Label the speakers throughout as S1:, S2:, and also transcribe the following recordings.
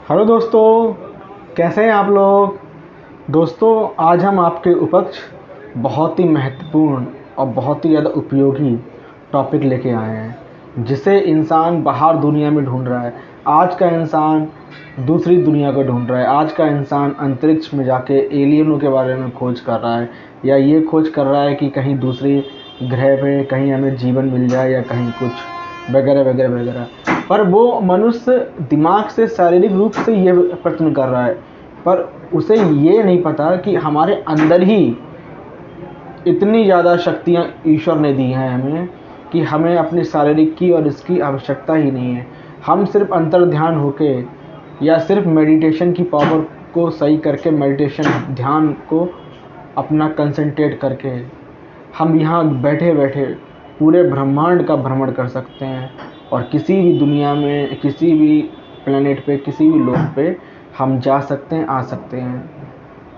S1: Hello दोस्तों, कैसे हैं आप लोग। दोस्तों, आज हम आपके उपक्ष बहुत ही महत्वपूर्ण और बहुत ही ज़्यादा उपयोगी टॉपिक लेके आए हैं, जिसे इंसान बाहर दुनिया में ढूंढ रहा है। आज का इंसान दूसरी दुनिया को ढूंढ रहा है। आज का इंसान अंतरिक्ष में जाके एलियनों के बारे में खोज कर रहा है, या ये खोज कर रहा है कि कहीं दूसरी ग्रह पे कहीं हमें जीवन मिल जाए, या कहीं कुछ वगैरह वगैरह वगैरह। पर वो मनुष्य दिमाग से, शारीरिक रूप से ये प्रश्न कर रहा है, पर उसे ये नहीं पता कि हमारे अंदर ही इतनी ज़्यादा शक्तियाँ ईश्वर ने दी हैं हमें, कि हमें अपनी शारीरिक की और इसकी आवश्यकता ही नहीं है। हम सिर्फ अंतर ध्यान होके, या सिर्फ मेडिटेशन की पावर को सही करके, मेडिटेशन ध्यान को अपना कंसंट्रेट करके, हम यहाँ बैठे बैठे पूरे ब्रह्मांड का भ्रमण कर सकते हैं, और किसी भी दुनिया में, किसी भी प्लेनेट पे, किसी भी लोक पे हम जा सकते हैं, आ सकते हैं।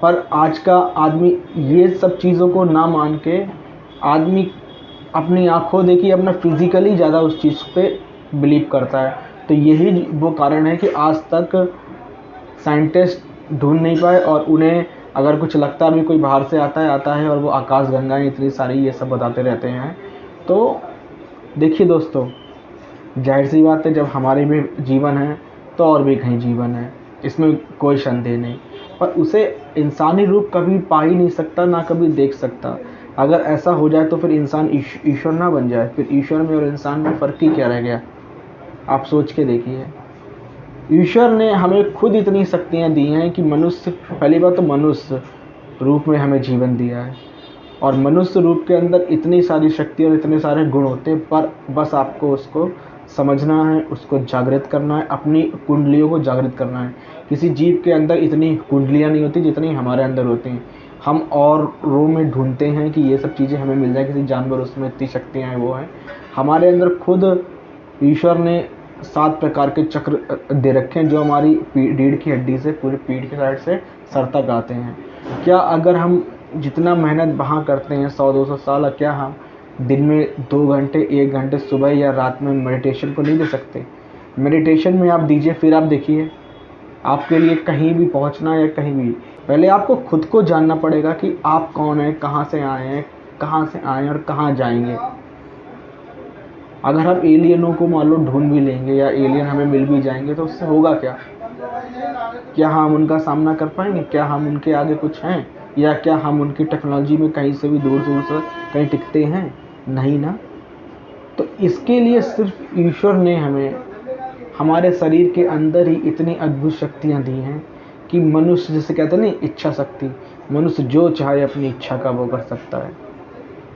S1: पर आज का आदमी ये सब चीज़ों को ना मान के, आदमी अपनी आंखों देखी, अपना फिजिकली ज़्यादा उस चीज़ पे बिलीव करता है। तो यही वो कारण है कि आज तक साइंटिस्ट ढूंढ नहीं पाए, और उन्हें अगर कुछ लगता भी, कोई बाहर से आता है और वो आकाश गंगाएं इतनी सारी ये सब बताते रहते हैं। तो देखिए दोस्तों, जाहिर सी बात है, जब हमारे में जीवन है तो और भी कहीं जीवन है, इसमें कोई संदेह नहीं। पर उसे इंसानी रूप कभी पा ही नहीं सकता, ना कभी देख सकता। अगर ऐसा हो जाए तो फिर इंसान ईश्वर ना बन जाए, फिर ईश्वर में और इंसान में फ़र्क ही क्या रह गया। आप सोच के देखिए, ईश्वर ने हमें खुद इतनी शक्तियाँ दी हैं कि मनुष्य, पहली बात तो मनुष्य रूप में हमें जीवन दिया है, और मनुष्य रूप के अंदर इतनी सारी शक्ति और इतने सारे गुण होते हैं, पर बस आपको उसको समझना है, उसको जागृत करना है, अपनी कुंडलियों को जागृत करना है। किसी जीव के अंदर इतनी कुंडलियाँ नहीं होती जितनी हमारे अंदर होती हैं। हम और रो में ढूंढते हैं कि ये सब चीज़ें हमें मिल जाए, किसी जानवर उसमें इतनी शक्तियाँ हैं, वो हैं। हमारे अंदर खुद ईश्वर ने 7 प्रकार के चक्र दे रखे हैं, जो हमारी रीढ़ की हड्डी से पूरी पीठ के साइड से सर तक आते हैं। क्या अगर हम जितना मेहनत वहाँ करते हैं 100-200 साल, क्या हम दिन में 2 घंटे 1 घंटे सुबह या रात में मेडिटेशन को नहीं दे सकते। मेडिटेशन में आप दीजिए, फिर आप देखिए, आपके लिए कहीं भी पहुंचना या कहीं भी, पहले आपको खुद को जानना पड़ेगा कि आप कौन हैं, कहाँ से आए हैं, कहाँ से आए हैं और कहाँ जाएंगे। अगर हम एलियनों को मान लो ढूंढ भी लेंगे, या एलियन हमें मिल भी जाएंगे, तो उससे होगा क्या। क्या हम उनका सामना कर पाएंगे? क्या हम उनके आगे कुछ हैं, या क्या हम उनकी टेक्नोलॉजी में कहीं से भी दूर दूर से कहीं टिकते हैं? नहीं ना। तो इसके लिए सिर्फ ईश्वर ने हमें हमारे शरीर के अंदर ही इतनी अद्भुत शक्तियाँ दी हैं कि मनुष्य, जिसे कहते हैं ना इच्छा शक्ति, मनुष्य जो चाहे अपनी इच्छा का वो कर सकता है।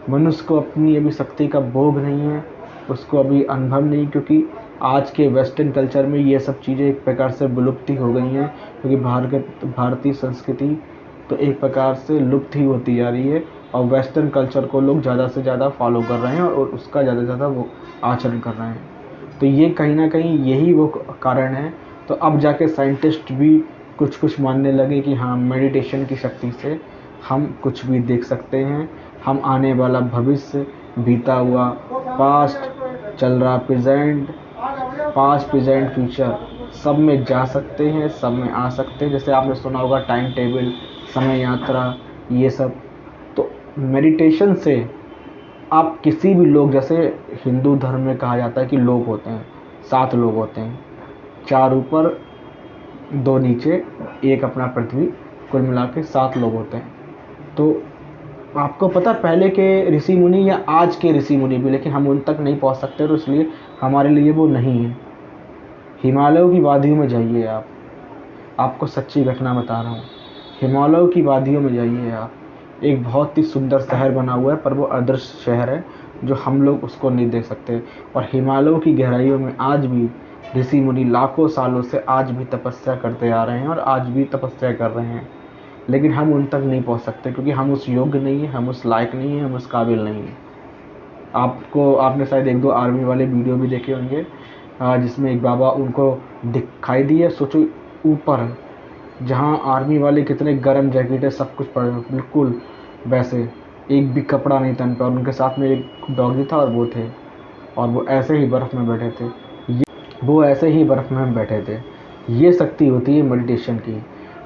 S1: मनुष्य को अपनी अभी शक्ति का भोग नहीं है, उसको अभी अनुभव नहीं, क्योंकि आज के वेस्टर्न कल्चर में ये सब चीज़ें एक प्रकार से विलुप्ति हो गई हैं, क्योंकि भारतीय संस्कृति तो एक प्रकार से लुप्त ही होती जा रही है, और वेस्टर्न कल्चर को लोग ज़्यादा से ज़्यादा फॉलो कर रहे हैं, और उसका ज़्यादा से ज़्यादा वो आचरण कर रहे हैं। तो ये कहीं ना कहीं यही वो कारण है। तो अब जाके साइंटिस्ट भी कुछ कुछ मानने लगे कि हाँ, मेडिटेशन की शक्ति से हम कुछ भी देख सकते हैं। हम आने वाला भविष्य, बीता हुआ पास्ट, चल रहा प्रेजेंट, पास्ट प्रेजेंट फ्यूचर, सब में जा सकते हैं, सब में आ सकते हैं। जैसे आपने सुना होगा टाइम टेबल, समय यात्रा, ये सब। तो मेडिटेशन से आप किसी भी लोग, जैसे हिंदू धर्म में कहा जाता है कि लोग होते हैं, 7 लोग होते हैं, 4 ऊपर 2 नीचे, 1 अपना पृथ्वी, कुल मिला के 7 लोग होते हैं। तो आपको पता, पहले के ऋषि मुनि या आज के ऋषि मुनि भी, लेकिन हम उन तक नहीं पहुंच सकते, तो इसलिए हमारे लिए वो नहीं है। हिमालयों की वादियों में जाइए आप, आपको सच्ची घटना बता रहा हूँ। हिमालयों की वादियों में जाइए आप, एक बहुत ही सुंदर शहर बना हुआ है, पर वो अदृश्य शहर है, जो हम लोग उसको नहीं देख सकते। और हिमालयों की गहराइयों में आज भी ऋषि मुनि लाखों सालों से आज भी तपस्या करते आ रहे हैं, और आज भी तपस्या कर रहे हैं, लेकिन हम उन तक नहीं पहुंच सकते, क्योंकि हम उस योग्य नहीं हैं, हम उस लायक नहीं हैं, हम उस काबिल नहीं हैं। आपने शायद 1-2 आर्मी वाले वीडियो भी देखे होंगे, जिसमें एक बाबा उनको दिखाई दिए, सोचो ऊपर, जहाँ आर्मी वाले कितने गर्म जैकेट है, सब कुछ पड़े, बिल्कुल वैसे, एक भी कपड़ा नहीं तन पे, और उनके साथ में एक डॉगी था, और वो थे, और वो ऐसे ही बर्फ़ में बैठे थे। वो ऐसे ही बर्फ़ में बैठे थे। ये शक्ति होती है मेडिटेशन की।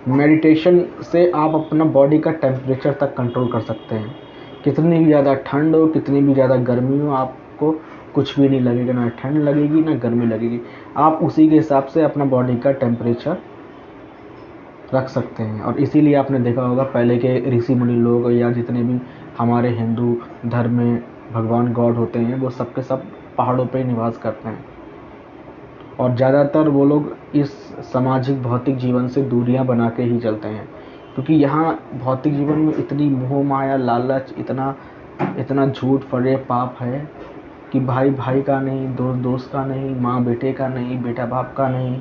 S1: मेडिटेशन से आप अपना बॉडी का टेम्परेचर तक कंट्रोल कर सकते हैं। कितनी भी ज़्यादा ठंड हो, कितनी भी ज़्यादा गर्मी हो, आपको कुछ भी नहीं लगेगा, ना ठंड लगेगी ना गर्मी लगेगी। आप उसी के हिसाब से अपना बॉडी का टेम्परेचर रख सकते हैं। और इसीलिए आपने देखा होगा पहले के ऋषि मुनि लोग या जितने भी हमारे हिंदू धर्म में भगवान गॉड होते हैं, वो सब के सब पहाड़ों पे निवास करते हैं। और ज़्यादातर वो लोग इस सामाजिक भौतिक जीवन से दूरियां बना के ही चलते हैं, क्योंकि यहाँ भौतिक जीवन में इतनी मोह माया, लालच, इतना झूठ फरे पाप है कि भाई भाई का नहीं, दोस्त दोस्त का नहीं, माँ बेटे का नहीं, बेटा बाप का नहीं,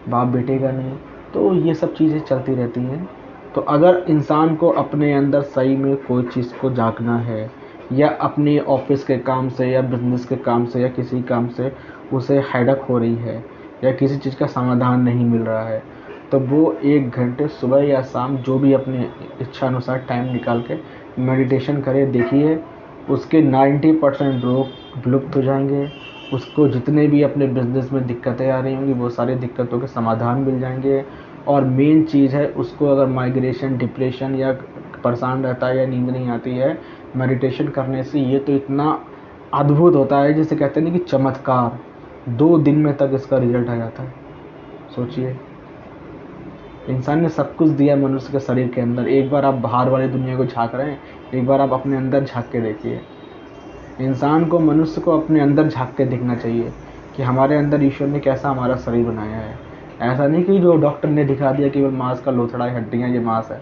S1: बाप बेटे का नहीं। तो ये सब चीज़ें चलती रहती हैं। तो अगर इंसान को अपने अंदर सही में कोई चीज़ को जागना है, या अपने ऑफिस के काम से या बिजनेस के काम से या किसी काम से उसे हेडक हो रही है या किसी चीज़ का समाधान नहीं मिल रहा है, तो वो 1 घंटे सुबह या शाम जो भी अपनी इच्छा अनुसार टाइम निकाल के मेडिटेशन करे। देखिए उसके 90% रोग विलुप्त हो जाएंगे। उसको जितने भी अपने बिजनेस में दिक्कतें आ रही होंगी वो सारी दिक्कतों के समाधान मिल जाएंगे। और मेन चीज़ है, उसको अगर माइग्रेशन, डिप्रेशन या परेशान रहता है या नींद नहीं आती है, मेडिटेशन करने से ये तो इतना अद्भुत होता है, जिसे कहते हैं कि चमत्कार, 2 दिन में तक इसका रिजल्ट आ जाता है। सोचिए, इंसान ने सब कुछ दिया मनुष्य के शरीर के अंदर। एक बार आप बाहर वाली दुनिया को झांक रहे हैं, एक बार आप अपने अंदर झांक के देखिए। इंसान को, मनुष्य को अपने अंदर झांक के देखना चाहिए कि हमारे अंदर ईश्वर ने कैसा हमारा शरीर बनाया है। ऐसा नहीं कि जो डॉक्टर ने दिखा दिया केवल मांस का लोथड़ा है, हड्डियाँ ये मांस है,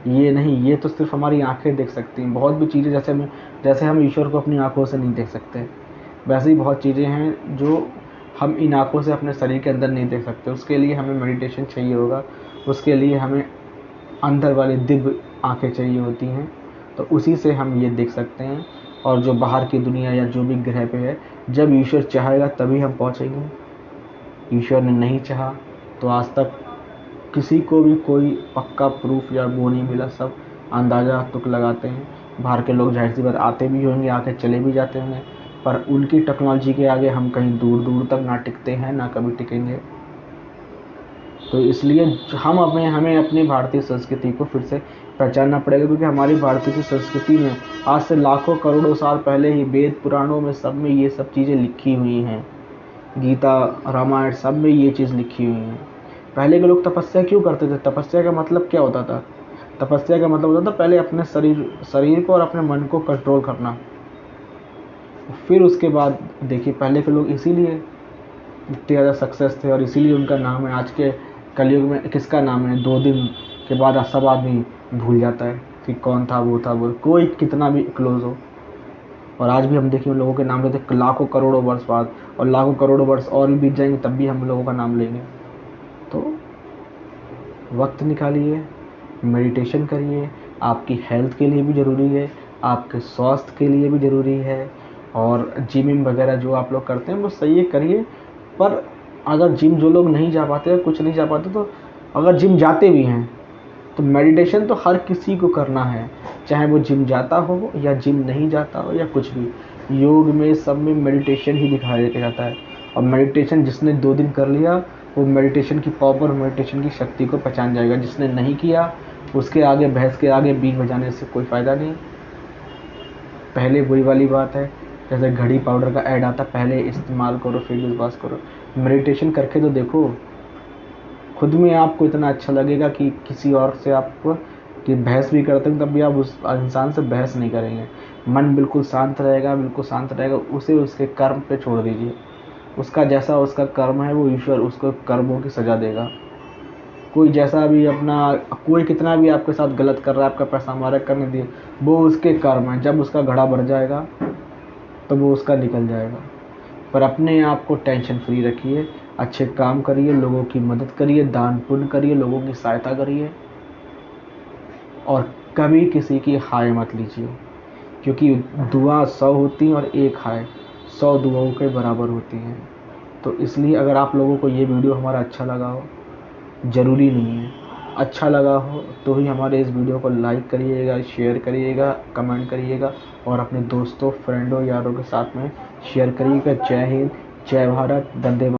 S1: ये नहीं। ये तो सिर्फ हमारी आंखें देख सकती हैं। बहुत भी चीज़ें जैसे हम ईश्वर को अपनी आंखों से नहीं देख सकते, वैसे ही बहुत चीज़ें हैं जो हम इन आंखों से अपने शरीर के अंदर नहीं देख सकते। उसके लिए हमें मेडिटेशन चाहिए होगा, उसके लिए हमें अंदर वाली दिव्य आंखें चाहिए होती हैं। तो उसी से हम ये देख सकते हैं। और जो बाहर की दुनिया या जो भी ग्रह पे है, जब ईश्वर चाहेगा तभी हम पहुंचेंगे। ईश्वर ने नहीं चाहा तो आज तक किसी को भी कोई पक्का प्रूफ या वो नहीं मिला। सब अंदाज़ा तुक लगाते हैं। बाहर के लोग जाहिर सी बात आते भी होंगे, आके चले भी जाते होंगे, पर उनकी टेक्नोलॉजी के आगे हम कहीं दूर दूर तक ना टिकते हैं, ना कभी टिकेंगे। तो इसलिए हमें अपनी भारतीय संस्कृति को फिर से पहचानना पड़ेगा, क्योंकि हमारी भारतीय संस्कृति में आज से लाखों करोड़ों साल पहले ही वेद पुराणों में सब में ये सब चीज़ें लिखी हुई हैं। गीता, रामायण, सब में ये चीज़ लिखी हुई है। पहले के लोग तपस्या क्यों करते थे? तपस्या का मतलब क्या होता था? तपस्या का मतलब होता था पहले अपने शरीर को और अपने मन को कंट्रोल करना। फिर उसके बाद देखिए, पहले के लोग इसीलिए इतने ज़्यादा सक्सेस थे और इसीलिए उनका नाम है। आज के कलयुग में किसका नाम है? 2 दिन के बाद सब आदमी भूल जाता है कि कौन था, वो था, वो कोई कितना भी क्लोज हो। और आज भी हम देखिए उन लोगों के नाम लेते लाखों करोड़ों वर्ष बाद, और लाखों करोड़ों वर्ष और भी बीत जाएंगे तब भी हम लोगों का नाम लेंगे। तो वक्त निकालिए, मेडिटेशन करिए। आपकी हेल्थ के लिए भी ज़रूरी है, आपके स्वास्थ्य के लिए भी ज़रूरी है। और जिम वगैरह जो आप लोग करते हैं वो सही है, करिए। पर अगर जिम जो लोग नहीं जा पाते, कुछ नहीं जा पाते, तो अगर जिम जाते भी हैं तो मेडिटेशन तो हर किसी को करना है, चाहे वो जिम जाता हो या जिम नहीं जाता हो या कुछ भी। योग में सब में मेडिटेशन ही दिखाया जाता है। और मेडिटेशन जिसने 2 दिन कर लिया, वो मेडिटेशन की पावर, मेडिटेशन की शक्ति को पहचान जाएगा। जिसने नहीं किया, उसके आगे भैंस के आगे बीन बजाने से कोई फ़ायदा नहीं। पहले वही वाली बात है, जैसे घड़ी पाउडर का ऐड आता, पहले इस्तेमाल करो फिर विश्वास करो। मेडिटेशन करके तो देखो, खुद में आपको इतना अच्छा लगेगा कि किसी और से आपको कि बहस भी करते हैं तब भी आप उस इंसान से बहस नहीं करेंगे। मन बिल्कुल शांत रहेगा, बिल्कुल शांत रहेगा। उसे उसके कर्म पे छोड़ दीजिए। उसका जैसा उसका कर्म है, वो ईश्वर उसको कर्मों की सज़ा देगा। कोई जैसा भी कोई कितना भी आपके साथ गलत कर रहा है, आपका पैसा हमारा करने दिए, वो उसके कर्म है। जब उसका घड़ा भर जाएगा तो वो उसका निकल जाएगा। पर अपने आप को टेंशन फ्री रखिए, अच्छे काम करिए, लोगों की मदद करिए, दान पुण्य करिए, लोगों की सहायता करिए। और कभी किसी की हाय मत लीजिए, क्योंकि दुआ 100 होती हैं और एक हाय 100 दुआओं के बराबर होती हैं। तो इसलिए अगर आप लोगों को ये वीडियो हमारा अच्छा लगा हो, ज़रूरी नहीं है अच्छा लगा हो तो ही हमारे इस वीडियो को लाइक करिएगा, शेयर करिएगा, कमेंट करिएगा और अपने दोस्तों, फ्रेंडों, यारों के साथ में शेयर करिएगा। जय हिंद, जय भारत, वंदे मातरम।